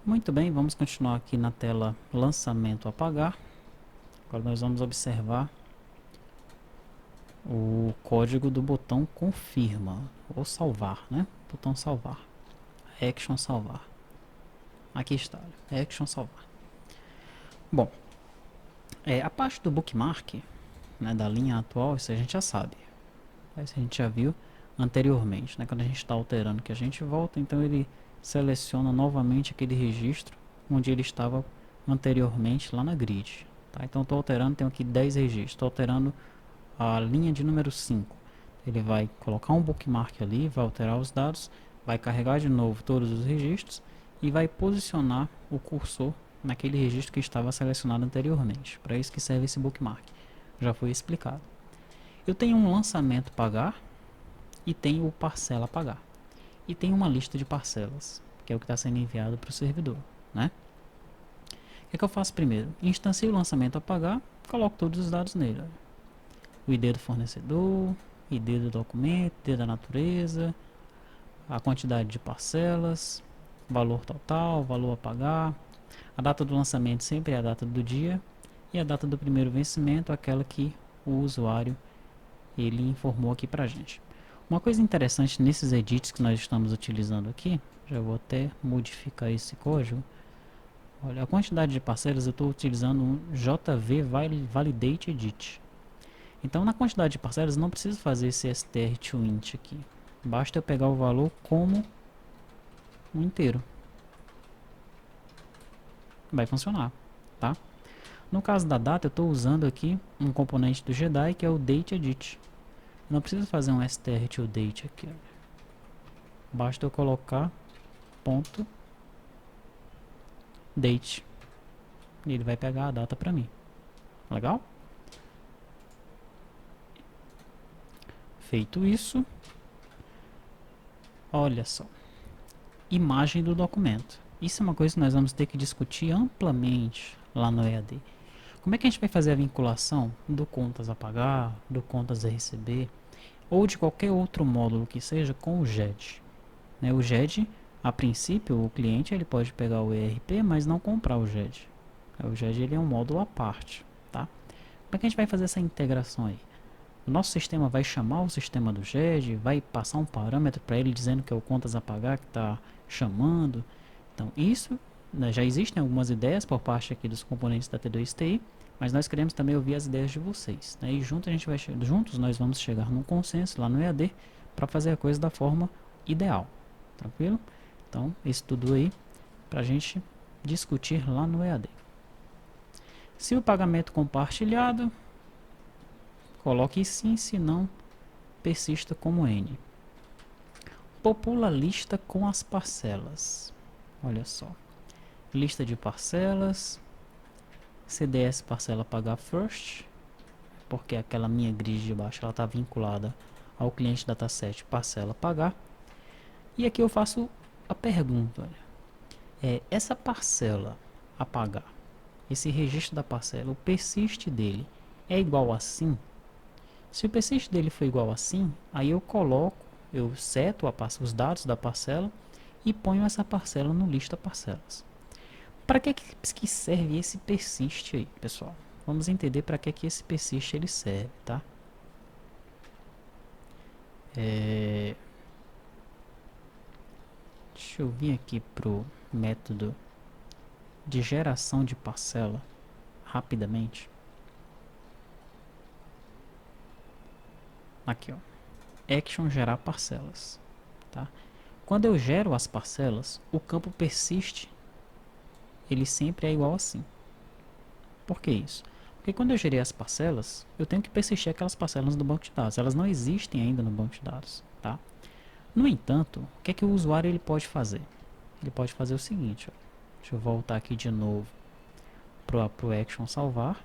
Muito bem, vamos continuar aqui na tela lançamento apagar. Agora nós vamos observar o código do botão confirma ou salvar, né? Botão salvar, action salvar. Aqui está, action salvar. Bom, a parte do bookmark, né, da linha atual, isso a gente já sabe. Isso a gente já viu anteriormente, né? Quando a gente está alterando que a gente volta, então ele seleciona novamente aquele registro onde ele estava anteriormente lá na grid. Tá? Então estou alterando, tenho aqui 10 registros, estou alterando a linha de número 5. Ele vai colocar um bookmark ali, vai alterar os dados, vai carregar de novo todos os registros e vai posicionar o cursor naquele registro que estava selecionado anteriormente. Para isso que serve esse bookmark. Já foi explicado. Eu tenho um lançamento pagar e tenho o parcela pagar. E tem uma lista de parcelas, que é o que está sendo enviado para o servidor, né? O que eu faço primeiro? Instancio o lançamento a pagar, coloco todos os dados nele. O ID do fornecedor, ID do documento, ID da natureza, a quantidade de parcelas, valor total, valor a pagar. A data do lançamento sempre é a data do dia e a data do primeiro vencimento, aquela que o usuário ele informou aqui pra gente. Uma coisa interessante nesses edits que nós estamos utilizando aqui, já vou até modificar esse código. Olha, a quantidade de parcelas eu estou utilizando um JV Validate Edit. Então na quantidade de parcelas não preciso fazer esse str to int aqui. Basta eu pegar o valor como um inteiro. Vai funcionar, tá? No caso da data eu estou usando aqui um componente do Jedi que é o Date Edit. Não preciso fazer um str to date aqui. Basta eu colocar ponto date e ele vai pegar a data para mim. Legal? Feito isso, olha só, imagem do documento. Isso é uma coisa que nós vamos ter que discutir amplamente lá no EAD. Como é que a gente vai fazer a vinculação do contas a pagar, do contas a receber, ou de qualquer outro módulo que seja com o GED? Né, o GED, a princípio, o cliente ele pode pegar o ERP, mas não comprar o GED. O GED ele é um módulo à parte. Tá? Como é que a gente vai fazer essa integração aí? O nosso sistema vai chamar o sistema do GED, vai passar um parâmetro para ele dizendo que é o contas a pagar que está chamando. Então isso, né, já existem algumas ideias por parte aqui dos componentes da T2TI, mas nós queremos também ouvir as ideias de vocês. Né? E juntos nós vamos chegar num consenso lá no EAD para fazer a coisa da forma ideal. Tranquilo? Então, isso tudo aí para a gente discutir lá no EAD. Se o pagamento compartilhado, coloque sim, se não, persista como N. Popula a lista com as parcelas. Olha só. Lista de parcelas. CDS parcela pagar first. Porque aquela minha grid de baixo está vinculada ao cliente dataset parcela pagar. E aqui eu faço a pergunta. Olha, essa parcela a pagar, esse registro da parcela, o persist dele é igual a sim? Se o persist dele for igual a sim, aí eu seto os dados da parcela e ponho essa parcela no lista parcelas. Para que serve esse persist aí, pessoal? Vamos entender para que esse persist ele serve, tá? Deixa eu vir aqui pro método de geração de parcela rapidamente. Aqui, ó. Action gerar parcelas, tá? Quando eu gero as parcelas, o campo persist ele sempre é igual a sim. Por que isso? Porque quando eu gerei as parcelas, eu tenho que persistir aquelas parcelas no banco de dados. Elas não existem ainda no banco de dados, tá? No entanto, o que é que o usuário ele pode fazer? Ele pode fazer o seguinte, ó. Deixa eu voltar aqui de novo pro action salvar.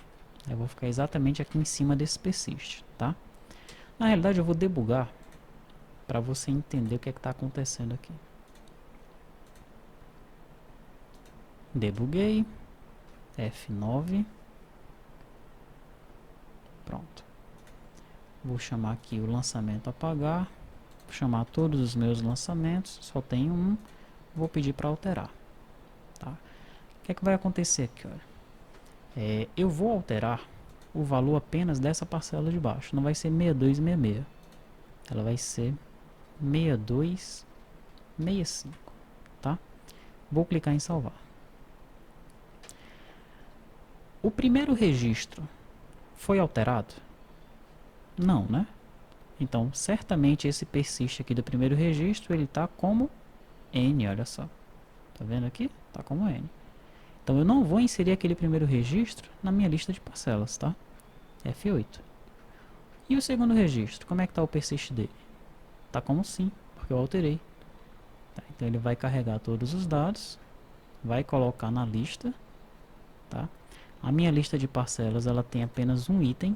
Eu vou ficar exatamente aqui em cima desse persist, tá? Na realidade, eu vou debugar para você entender o que é que está acontecendo aqui. Debuguei. F9. Pronto. Vou chamar aqui o lançamento apagar. Vou chamar todos os meus lançamentos. Só tenho um. Vou pedir para alterar. Tá? O que é que vai acontecer aqui? Olha? Eu vou alterar o valor apenas dessa parcela de baixo. Não vai ser 6266. Ela vai ser 6265. Tá? Vou clicar em salvar. O primeiro registro foi alterado? Não, né? Então, certamente esse persiste aqui do primeiro registro, ele está como N, olha só. Tá vendo aqui? Tá como N. Então, eu não vou inserir aquele primeiro registro na minha lista de parcelas, tá? F8. E o segundo registro, como é que está o persist dele? Tá como sim, porque eu alterei. Tá? Então, ele vai carregar todos os dados, vai colocar na lista, tá? A minha lista de parcelas, ela tem apenas um item,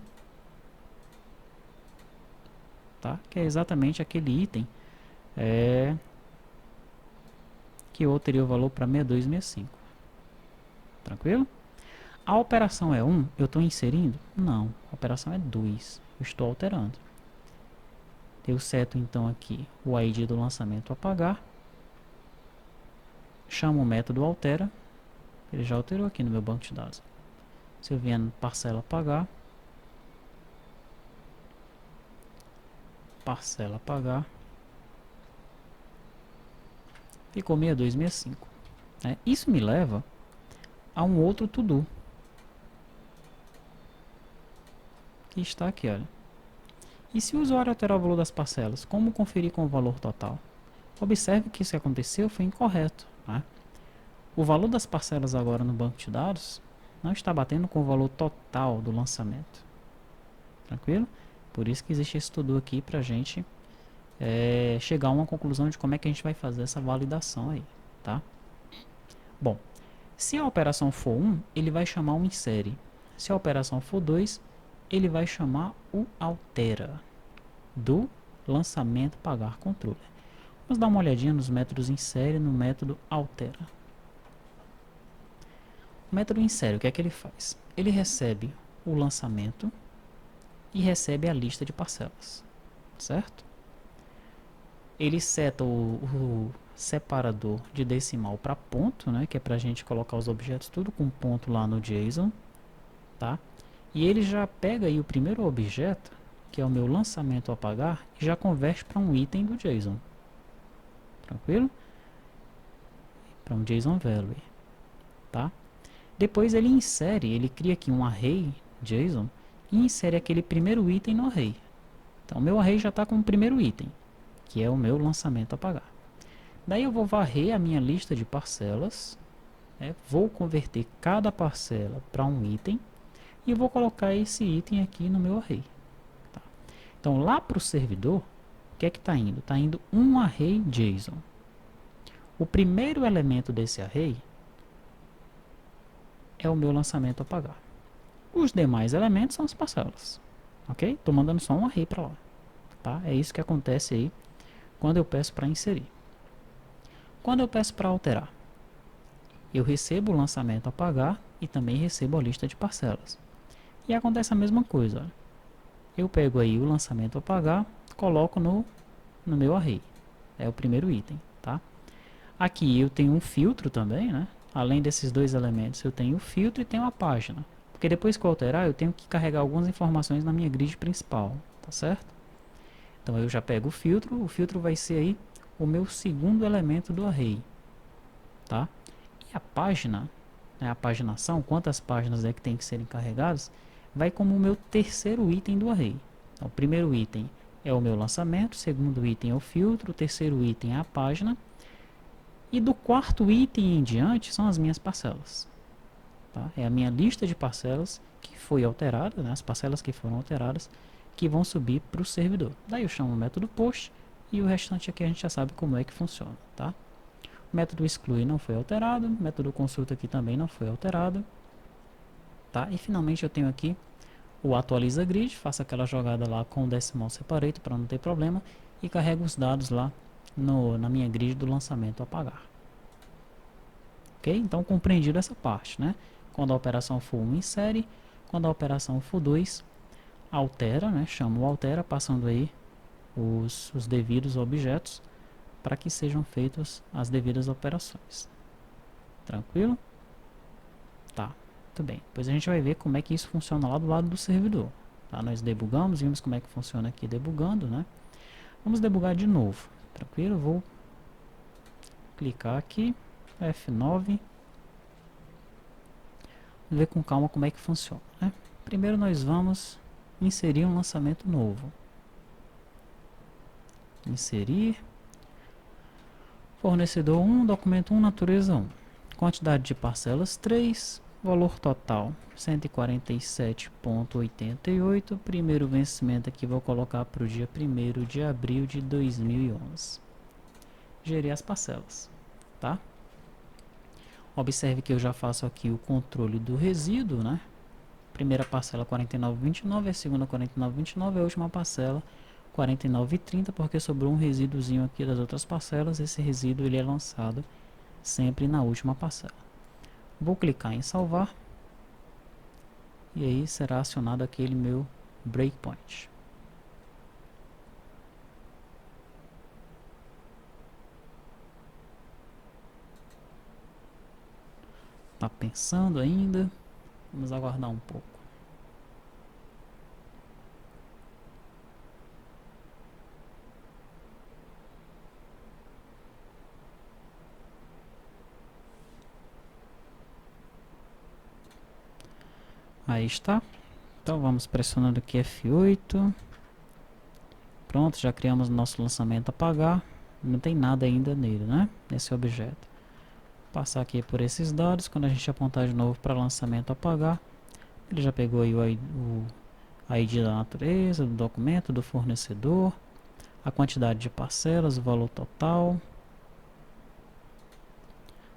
tá? Que é exatamente aquele item que eu alterei o valor para 6265. Tranquilo? A operação é 1, eu estou inserindo? Não, a operação é 2, eu estou alterando. Eu seto então aqui o ID do lançamento apagar, chamo o método altera, ele já alterou aqui no meu banco de dados. Se eu vier no parcela apagar, ficou 6265. Isso me leva a um outro to-do, que está aqui, olha. E se o usuário alterar o valor das parcelas, como conferir com o valor total? Observe que isso que aconteceu foi incorreto. Né? O valor das parcelas agora no banco de dados não está batendo com o valor total do lançamento. Tranquilo? Por isso que existe esse to-do aqui para a gente chegar a uma conclusão de como é que a gente vai fazer essa validação aí. Tá? Bom, se a operação for 1, ele vai chamar o insere. Se a operação for 2, ele vai chamar o altera do lançamento pagar controller. Vamos dar uma olhadinha nos métodos insere e no método altera. O método insere, o que é que ele faz? Ele recebe o lançamento e recebe a lista de parcelas, certo? Ele seta o separador de decimal para ponto, né, que é para a gente colocar os objetos tudo com ponto lá no JSON, tá? E ele já pega aí o primeiro objeto, que é o meu lançamento a pagar, e já converte para um item do JSON. Tranquilo? Para um JSON value, tá? Depois ele insere, ele cria aqui um array JSON e insere aquele primeiro item no array. Então, o meu array já está com o primeiro item, que é o meu lançamento a pagar. Daí eu vou varrer a minha lista de parcelas, vou converter cada parcela para um item e vou colocar esse item aqui no meu array. Tá? Então, lá para o servidor, o que é que está indo? Está indo um array JSON. O primeiro elemento desse array é o meu lançamento a pagar. Os demais elementos são as parcelas. Ok? Estou mandando só um array para lá. Tá? É isso que acontece aí quando eu peço para inserir. Quando eu peço para alterar, eu recebo o lançamento a pagar e também recebo a lista de parcelas. E acontece a mesma coisa. Olha. Eu pego aí o lançamento a pagar, coloco no meu array. É o primeiro item. Tá? Aqui eu tenho um filtro também, né? Além desses dois elementos, eu tenho o filtro e tenho a página. Porque depois que eu alterar, eu tenho que carregar algumas informações na minha grid principal, tá certo? Então eu já pego o filtro vai ser aí o meu segundo elemento do array, tá? E a página, né, a paginação, quantas páginas é que tem que serem carregadas, vai como o meu terceiro item do array. Então, o primeiro item é o meu lançamento, o segundo item é o filtro, o terceiro item é a página, e do quarto item em diante são as minhas parcelas. Tá? É a minha lista de parcelas que foi alterada, né? As parcelas que foram alteradas, que vão subir para o servidor. Daí eu chamo o método post e o restante aqui a gente já sabe como é que funciona. Tá? O método exclui não foi alterado, o método consulta aqui também não foi alterado. Tá? E finalmente eu tenho aqui o atualiza grid, faço aquela jogada lá com o decimal separator para não ter problema e carrego os dados lá na minha grid do lançamento a pagar. Ok? Então compreendido essa parte, né? Quando a operação for 1 insere, quando a operação for 2 altera, né? Chama o altera, passando aí os devidos objetos para que sejam feitas as devidas operações. Tranquilo? Tá, muito bem. Depois a gente vai ver como é que isso funciona lá do lado do servidor. Tá? Nós debugamos, vimos como é que funciona aqui debugando, né? Vamos debugar de novo. Tranquilo? Vou clicar aqui, F9. Ver com calma como é que funciona, né? Primeiro nós vamos inserir um lançamento novo. Inserir. Fornecedor 1, documento 1, natureza 1. Quantidade de parcelas 3. Valor total 147,88. Primeiro vencimento aqui vou colocar para o dia 1º de abril de 2011. Gerir as parcelas, tá? Observe que eu já faço aqui o controle do resíduo, né? Primeira parcela 49,29, a segunda 49,29, a última parcela 49,30, porque sobrou um resíduozinho aqui das outras parcelas. Esse resíduo ele é lançado sempre na última parcela. Vou clicar em salvar e aí será acionado aquele meu breakpoint. Tá pensando ainda? Vamos aguardar um pouco. Aí está. Então vamos pressionando aqui F8. Pronto, já criamos nosso lançamento a pagar. Não tem nada ainda nele, né? Nesse objeto. Passar aqui por esses dados. Quando a gente apontar de novo para lançamento a pagar, ele já pegou aí o ID da natureza, do documento, do fornecedor, a quantidade de parcelas, o valor total,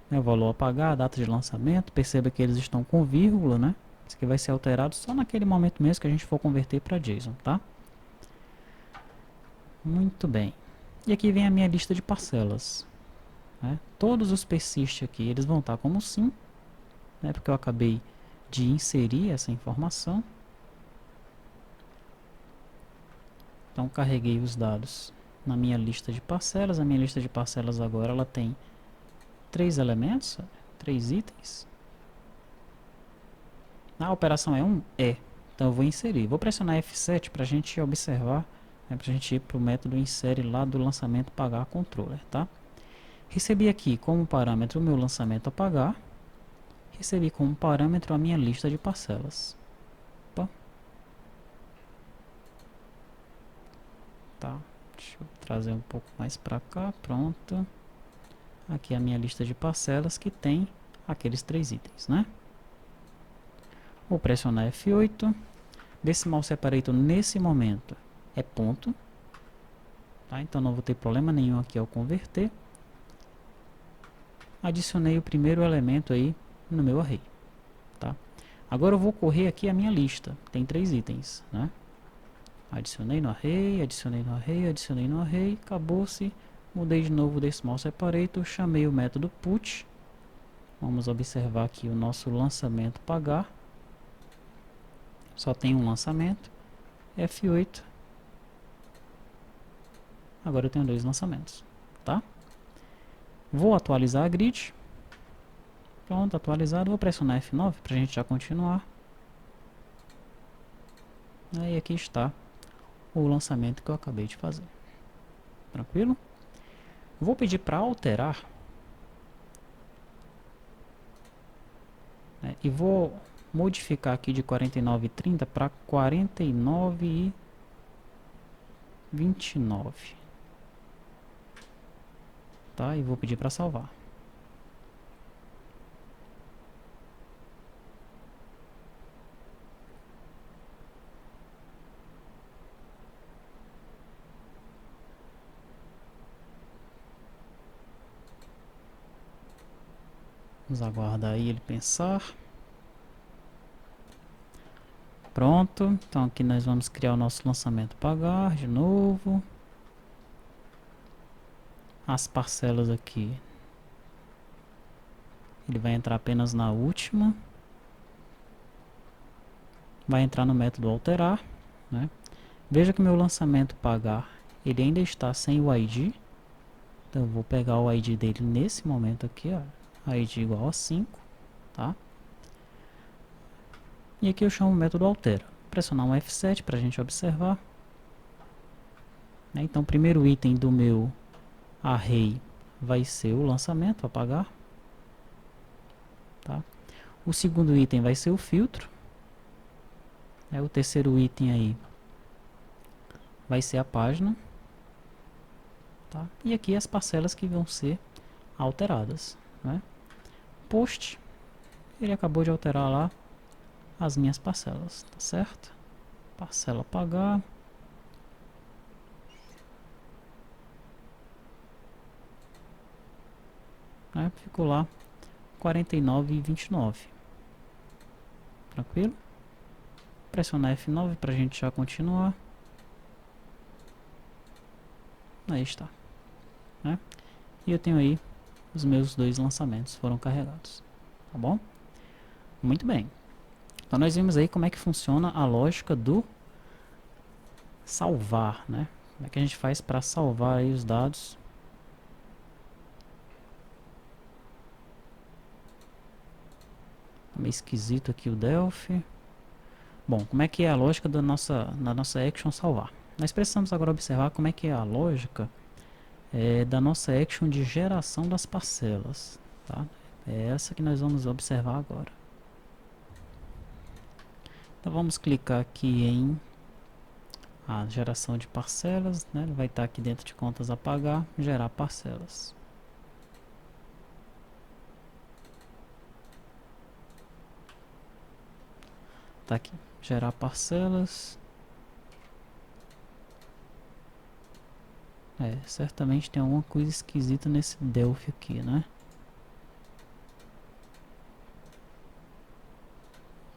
né, o valor a pagar, a data de lançamento. Perceba que eles estão com vírgula, né? Isso aqui vai ser alterado só naquele momento mesmo que a gente for converter para JSON, tá? Muito bem. E aqui vem a minha lista de parcelas, né? Todos os persist aqui, eles vão estar como sim, né? Porque eu acabei de inserir essa informação. Então carreguei os dados na minha lista de parcelas. A minha lista de parcelas agora ela tem 3 elementos, 3 itens. A operação é 1? É. Então eu vou inserir. Vou pressionar F7 para a gente observar, né, para a gente ir para o método insere lá do lançamento pagar controller, tá? Recebi aqui como parâmetro o meu lançamento a pagar. Recebi como parâmetro a minha lista de parcelas. Opa. Tá. Deixa eu trazer um pouco mais para cá. Pronto. Aqui é a minha lista de parcelas que tem aqueles 3 itens, né? Vou pressionar F8. Decimal separator nesse momento é ponto, tá? Então não vou ter problema nenhum aqui ao converter. Adicionei o primeiro elemento aí no meu array, tá? Agora eu vou correr aqui a minha lista. Tem 3 itens, né? Adicionei no array, adicionei no array, adicionei no array. Acabou-se. Mudei de novo o decimal separator. Chamei o método put. Vamos observar aqui o nosso lançamento pagar. Só tem um lançamento. F8. Agora eu tenho 2 lançamentos, tá? Vou atualizar a grid. Pronto, atualizado. Vou pressionar F9 para a gente já continuar. Aí aqui está o lançamento que eu acabei de fazer. Tranquilo? Vou pedir para alterar, né, e vou modificar aqui de 49,30 para 49,29. Tá? E vou pedir para salvar. Vamos aguardar aí ele pensar. Pronto, então aqui nós vamos criar o nosso lançamento pagar de novo. As parcelas aqui, ele vai entrar apenas na última. Vai entrar no método alterar, né? Veja que meu lançamento pagar, ele ainda está sem o ID. Então eu vou pegar o ID dele nesse momento aqui, ó. aí de igual a 5, tá? E aqui eu chamo o método altera. Pressionar um F7 para a gente observar. Né? Então, o primeiro item do meu array vai ser o lançamento, apagar. Tá? O segundo item vai ser o filtro. O terceiro item aí vai ser a página. Tá? E aqui as parcelas que vão ser alteradas. Né? Post, ele acabou de alterar lá as minhas parcelas, tá certo? Parcela pagar. Né? Ficou lá 49,29. Tranquilo? Pressionar F9 para a gente já continuar. Aí está. Né? E eu tenho aí os meus dois lançamentos foram carregados. Tá bom? Muito bem. Então nós vimos aí como é que funciona a lógica do salvar, né? Como é que a gente faz para salvar aí os dados. Tá meio esquisito aqui o Delphi. Bom, como é que é a lógica da nossa action salvar? Nós precisamos agora observar como é que é a lógica da nossa action de geração das parcelas. Tá? É essa que nós vamos observar agora. Então vamos clicar aqui em a geração de parcelas, né? Ele vai estar aqui dentro de contas a pagar, gerar parcelas. Tá aqui, gerar parcelas. Certamente tem alguma coisa esquisita nesse Delphi aqui, né?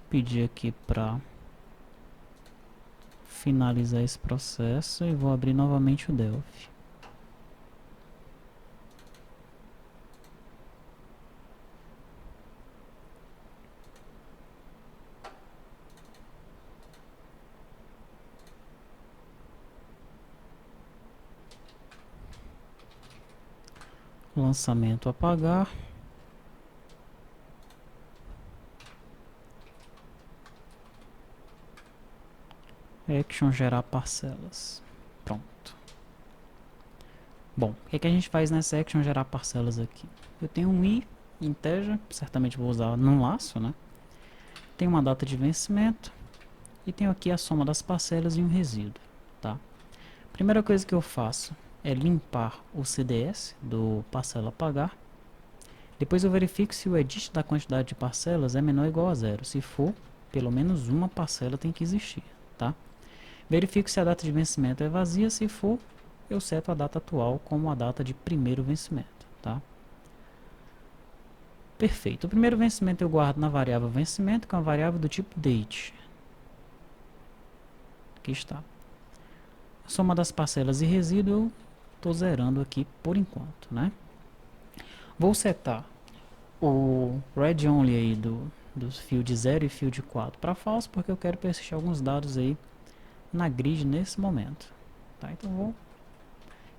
Pedir aqui para finalizar esse processo e vou abrir novamente o Delphi. Lançamento apagar. Action gerar parcelas. Pronto. Bom, o que a gente faz nessa action gerar parcelas aqui? Eu tenho um i integer, certamente vou usar num laço, né? Tem uma data de vencimento e tenho aqui a soma das parcelas e um resíduo, tá? Primeira coisa que eu faço é limpar o CDS do parcela pagar. Depois eu verifico se o edit da quantidade de parcelas é menor ou igual a zero. Se for, pelo menos uma parcela tem que existir, tá? Verifico se a data de vencimento é vazia. Se for, eu seto a data atual como a data de primeiro vencimento, tá? Perfeito. O primeiro vencimento eu guardo na variável vencimento, que é uma variável do tipo date. Aqui está. A soma das parcelas e resíduo eu estou zerando aqui por enquanto, né? Vou setar o read only aí dos field 0 e field 4 para false, porque eu quero persistir alguns dados aí na grid nesse momento, tá? Então vou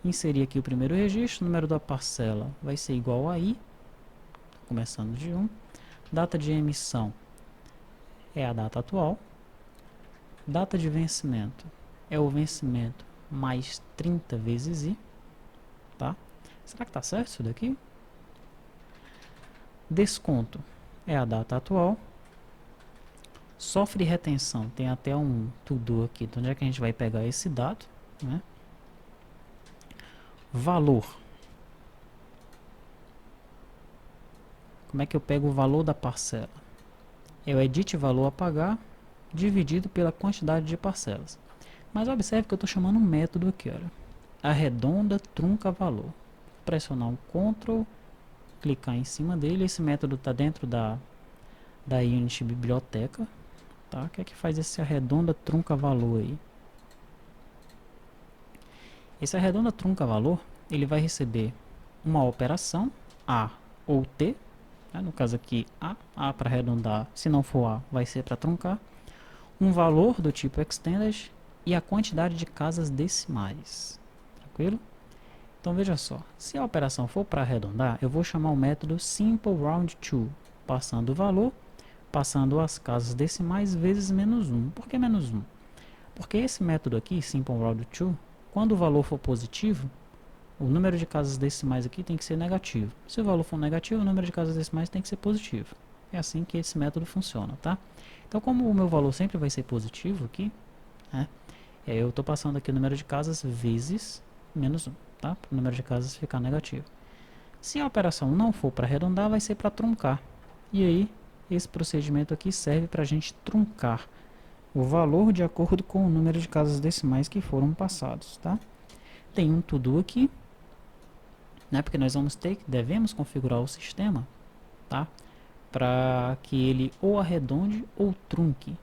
inserir aqui o primeiro registro. O número da parcela vai ser igual a i, começando de 1. Data de emissão é a data atual. Data de vencimento é o vencimento mais 30 vezes i, tá? Será que tá certo isso daqui? Desconto é a data atual. Sofre retenção, tem até um to-do aqui, de onde é que a gente vai pegar esse dado, né? Valor. Como é que eu pego o valor da parcela? É o edit valor a pagar dividido pela quantidade de parcelas. Mas observe que eu estou chamando um método aqui, olha. Arredonda trunca valor. Pressionar um Ctrl, clicar em cima dele. Esse método está dentro da Unity biblioteca, tá? O que é que faz esse arredonda trunca valor aí? Esse arredonda trunca valor, ele vai receber uma operação A ou T, né? No caso aqui A para arredondar, se não for A vai ser para truncar, um valor do tipo extended e a quantidade de casas decimais, tranquilo? Então veja só, se a operação for para arredondar, eu vou chamar o método SimpleRound2, passando o valor, passando as casas decimais vezes menos 1. Por que menos 1? Porque esse método aqui, SimpleRound2, quando o valor for positivo, o número de casas decimais aqui tem que ser negativo. Se o valor for negativo, o número de casas decimais tem que ser positivo. É assim que esse método funciona, tá? Então, como o meu valor sempre vai ser positivo aqui, né, eu estou passando aqui o número de casas vezes menos 1, tá? Para o número de casas ficar negativo. Se a operação não for para arredondar, vai ser para truncar. E aí, esse procedimento aqui serve para a gente truncar o valor de acordo com o número de casas decimais que foram passados, tá? Tem um to-do aqui, né? Porque nós devemos configurar o sistema, tá? Para que ele ou arredonde ou trunque,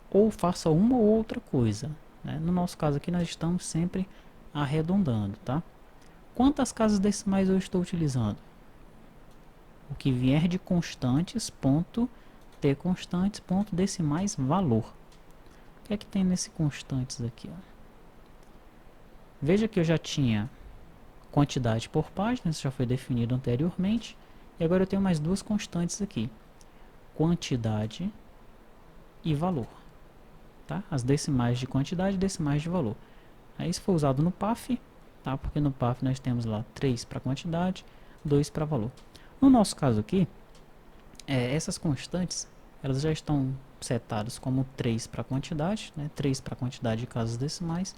ou faça uma ou outra coisa, né? No nosso caso aqui nós estamos sempre arredondando, tá? Quantas casas decimais eu estou utilizando? O que vier de constantes, ponto, t constantes, ponto, decimais, valor. O que é que tem nesse constantes aqui, ó? Veja que eu já tinha quantidade por página, isso já foi definido anteriormente. E agora eu tenho mais duas constantes aqui. Quantidade e valor. Tá? As decimais de quantidade e decimais de valor. Aí isso foi usado no PAF, tá? Porque no PAF nós temos lá 3 para quantidade, 2 para valor. No nosso caso aqui, essas constantes elas já estão setadas como 3 para quantidade, né? 3 para quantidade de casas decimais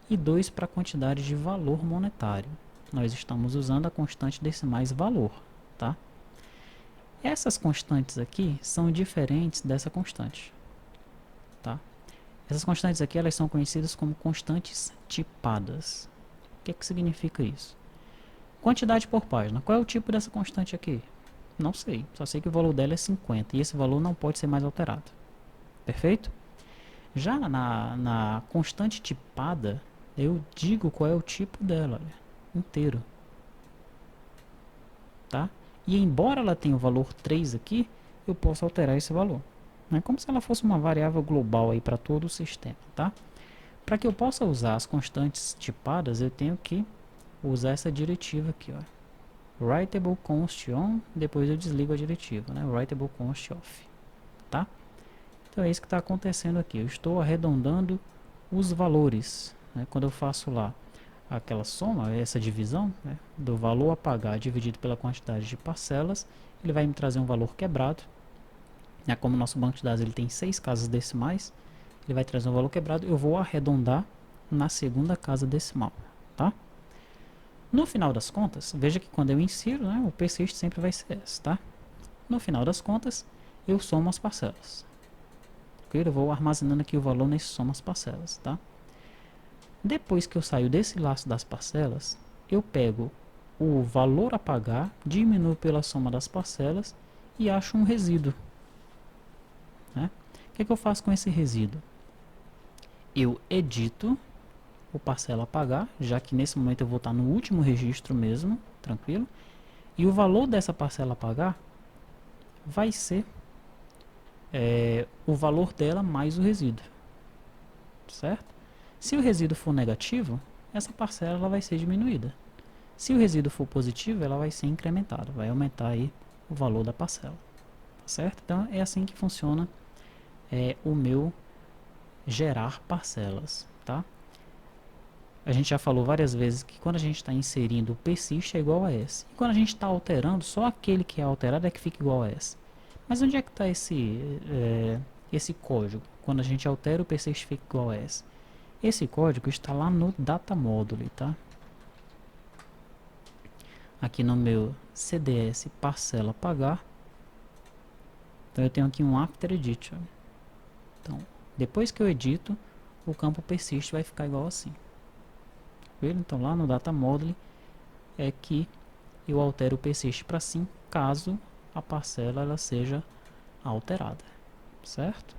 e 2 para quantidade de valor monetário. Nós estamos usando a constante decimais valor, tá? Essas constantes aqui são diferentes dessa constante, tá? Essas constantes aqui elas são conhecidas como constantes tipadas. O que significa isso? Quantidade por página. Qual é o tipo dessa constante aqui? Não sei, só sei que o valor dela é 50 e esse valor não pode ser mais alterado. Perfeito? Já na constante tipada, eu digo qual é o tipo dela, olha, inteiro. Tá? E embora ela tenha o valor 3 aqui, eu posso alterar esse valor. É como se ela fosse uma variável global aí para todo o sistema, tá? Para que eu possa usar as constantes tipadas, eu tenho que usar essa diretiva aqui, ó. Writable const on, depois eu desligo a diretiva, né? Writable const off, tá? Então é isso que está acontecendo aqui. Eu estou arredondando os valores, né? Quando eu faço lá aquela soma, essa divisão, né, do valor a pagar dividido pela quantidade de parcelas, ele vai me trazer um valor quebrado. Né? Como o nosso banco de dados ele tem 6 casas decimais, ele vai trazer um valor quebrado. Eu vou arredondar na segunda casa decimal, tá? No final das contas, veja que quando eu insiro, né, o persist sempre vai ser esse, tá? No final das contas, eu somo as parcelas. Okay? Eu vou armazenando aqui o valor nesse soma as parcelas, tá? Depois que eu saio desse laço das parcelas, eu pego o valor a pagar, diminuo pela soma das parcelas e acho um resíduo. Né? O que eu faço com esse resíduo? Eu edito o parcela a pagar, já que nesse momento eu vou estar no último registro mesmo, tranquilo. E o valor dessa parcela a pagar vai ser o valor dela mais o resíduo. Certo? Se o resíduo for negativo, essa parcela ela vai ser diminuída. Se o resíduo for positivo, ela vai ser incrementada, vai aumentar aí o valor da parcela. Tá certo? Então é assim que funciona o meu gerar parcelas, tá? A gente já falou várias vezes que quando a gente está inserindo o persist é igual a S. E quando a gente está alterando, só aquele que é alterado é que fica igual a S. Mas onde é que está esse código? Quando a gente altera o persist fica igual a S. Esse código está lá no data module, tá? Aqui no meu CDS parcela pagar. Então eu tenho aqui um after edit. Ó. Então, depois que eu edito, o campo persist vai ficar igual assim. Então lá no data module é que eu altero o persist para sim, caso a parcela ela seja alterada, certo?